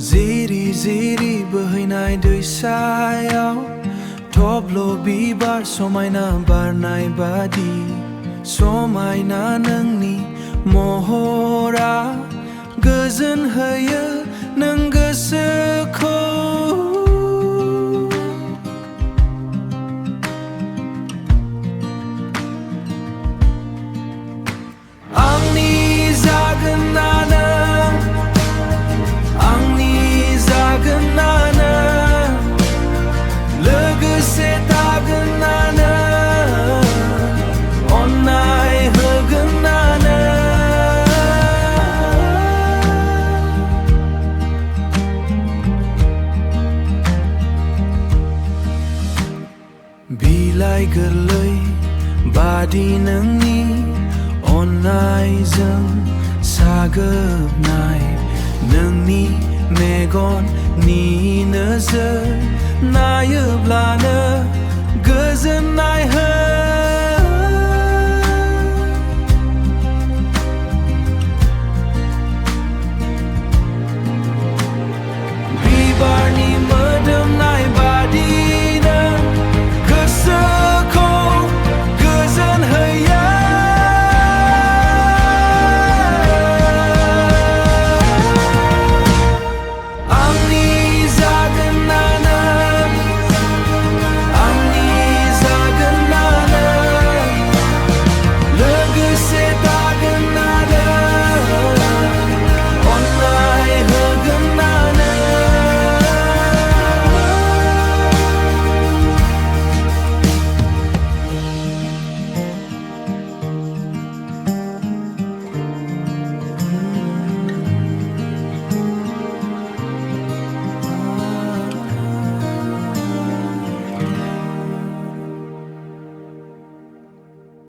जिरि जिरि बोहैनाय दैसायाव थब्ल' बिबार समायना बारनाय बादि समायना नोंनि महरा गोजोन होयो नों गोसोखौ आंनि जागोन नों आंनि जागोन नों लोगोसे थागोन नों अननाय होगोन नों बिलाइ गोरलै बादि नोंनि अननायजों साग्लोबनाय नोंनि मेगननि नोजोर नायोब्लानो गोजोननाय